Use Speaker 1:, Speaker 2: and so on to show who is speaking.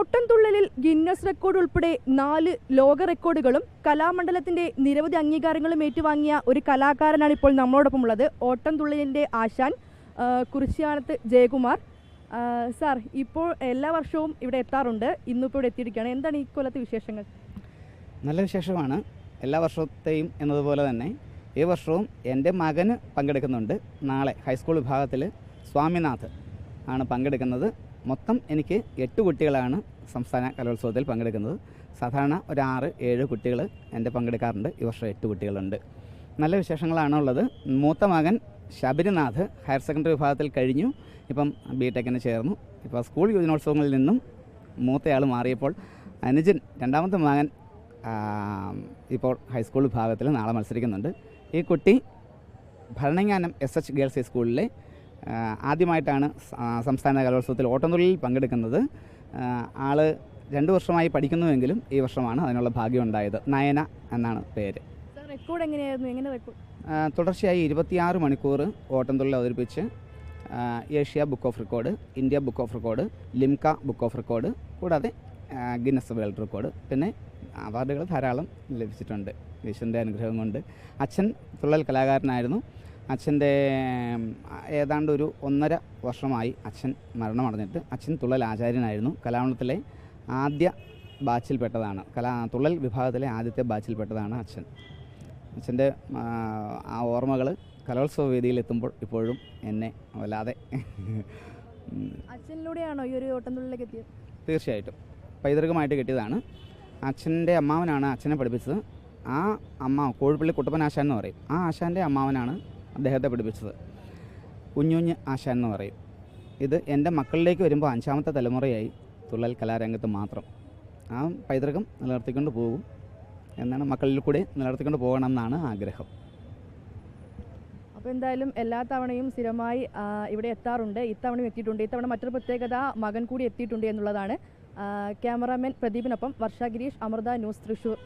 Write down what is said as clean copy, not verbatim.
Speaker 1: ഓട്ടംതുള്ളലിൽ Guinness record ഉൾപ്പെടെ 4 ലോക റെക്കോർഡുകളും കലാമണ്ഡലത്തിന്റെ നിരവധി അംഗീകാരങ്ങളും ഏറ്റുവാങ്ങിയ ഒരു കലാകാരനാണ് ഇപ്പോൾ നമ്മളോടൊപ്പം ഉള്ളത്. ഓട്ടംതുള്ളലിന്റെ ആശാൻ കുറിച്യാനത്ത് ജയകുമാർ സാർ. ഇപ്പോൾ എല്ലാ വർഷവും ഇവിടെ എത്താറുണ്ട്, ഇന്നിപ്പോൾ ഇവിടെ എത്തിയിരിക്കുകയാണ്. എന്താണ് ഈ കൊല്ലത്തെ വിശേഷങ്ങൾ?
Speaker 2: നല്ല വിശേഷമാണ്. എല്ലാ വർഷത്തെയും എന്നതുപോലെ തന്നെ ഈ വർഷവും എൻ്റെ മകന് പങ്കെടുക്കുന്നുണ്ട്. നാളെ ഹൈസ്കൂൾ വിഭാഗത്തിൽ സ്വാമിനാഥ് ആണ് പങ്കെടുക്കുന്നത്. മൊത്തം എനിക്ക് 8 കുട്ടികളാണ് സംസ്ഥാന കലോത്സവത്തിൽ പങ്കെടുക്കുന്നത്. സാധാരണ ഒരു 6-7 കുട്ടികൾ എൻ്റെ പങ്കെടുക്കാറുണ്ട്. ഈ വർഷം 8 കുട്ടികളുണ്ട്. നല്ല വിശേഷങ്ങളാണ് ഉള്ളത്. മൂത്ത മകൻ ശബരിനാഥ് ഹയർ സെക്കൻഡറി വിഭാഗത്തിൽ കഴിഞ്ഞു. ഇപ്പം ബിടെക്കിന് ചേർന്നു. ഇപ്പോൾ സ്കൂൾ യുവജനോത്സവങ്ങളിൽ നിന്നും മൂത്തയാൾ മാറിയപ്പോൾ അനുജൻ രണ്ടാമത്തെ മകൻ ഇപ്പോൾ ഹൈസ്കൂൾ വിഭാഗത്തിൽ നാളെ മത്സരിക്കുന്നുണ്ട്. ഈ കുട്ടി ഭരണങ്ങാനം SH ഗേൾസ് ഹൈസ്കൂളിലെ ആദ്യമായിട്ടാണ് സംസ്ഥാന കലോത്സവത്തിൽ ഓട്ടംതുള്ളലിൽ പങ്കെടുക്കുന്നത്. ആൾ 2 വർഷമായി പഠിക്കുന്നുവെങ്കിലും ഈ വർഷമാണ് അതിനുള്ള ഭാഗ്യം ഉണ്ടായത്. നയന എന്നാണ് പേര്.
Speaker 1: റെക്കോർഡ് എങ്ങനെയായിരുന്നു? എങ്ങനെ റെക്കോർഡ്?
Speaker 2: തുടർച്ചയായി 26 മണിക്കൂർ ഓട്ടംതുള്ളൽ അവതരിപ്പിച്ച് Asia book of record, India book of record, Limca book of record, കൂടാതെ ഗിന്നസ് വേൾഡ് റെക്കോർഡ്, പിന്നെ അവാർഡുകൾ ധാരാളം ലഭിച്ചിട്ടുണ്ട് ഈശ്വരൻ്റെ അനുഗ്രഹം കൊണ്ട്. അച്ഛൻ തുള്ളൽ കലാകാരനായിരുന്നു. അച്ഛൻ്റെ ഏതാണ്ട് ഒരു 1.5 വർഷമായി അച്ഛൻ മരണമടഞ്ഞിട്ട്. അച്ഛൻ തുള്ളൽ ആചാര്യനായിരുന്നു. കലാമണ്ഡലത്തിലെ ആദ്യ ബാച്ചിൽപ്പെട്ടതാണ്, തുള്ളൽ വിഭാഗത്തിലെ ആദ്യത്തെ ബാച്ചിൽപ്പെട്ടതാണ് അച്ഛൻ. അച്ഛൻ്റെ ആ ഓർമ്മകൾ കലോത്സവ വേദിയിൽ എത്തുമ്പോൾ ഇപ്പോഴും എന്നെ വല്ലാതെ.
Speaker 1: അച്ഛനിലൂടെയാണോ ഈ ഒരു ഓട്ടംതുള്ളലിലേക്ക് എത്തിയത്?
Speaker 2: തീർച്ചയായിട്ടും പൈതൃകമായിട്ട് കിട്ടിയതാണ്. അച്ഛൻ്റെ അമ്മാവനാണ് അച്ഛനെ പഠിപ്പിച്ചത്. ആ കോഴിപ്പള്ളി കുട്ടപ്പൻ ആശാൻ എന്ന് പറയും. ആ ആശാൻ്റെ അമ്മാവനാണ് അദ്ദേഹത്തെ പഠിപ്പിച്ചത്. കുഞ്ഞുഞ്ഞ് ആശാൻ എന്ന് പറയും. ഇത് എൻ്റെ മക്കളിലേക്ക് വരുമ്പോൾ 5ാമത്തെ തലമുറയായി തുള്ളൽ കലാരംഗത്ത് മാത്രം. ആ പൈതൃകം നിലനിർത്തിക്കൊണ്ട് പോകും എന്നാണ്, മക്കളിൽ കൂടെ നിലനിർത്തിക്കൊണ്ട് പോകണം എന്നാണ് ആഗ്രഹം.
Speaker 1: അപ്പോൾ എന്തായാലും എല്ലാ തവണയും സ്ഥിരമായി ഇവിടെ എത്താറുണ്ട്. ഇത്തവണയും എത്തിയിട്ടുണ്ട്. ഇത്തവണ മറ്റൊരു പ്രത്യേകത, മകൻ കൂടി എത്തിയിട്ടുണ്ട് എന്നുള്ളതാണ്. ക്യാമറാമാൻ പ്രദീപിനൊപ്പം വർഷ ഗിരീഷ്, അമൃത ന്യൂസ്, തൃശ്ശൂർ.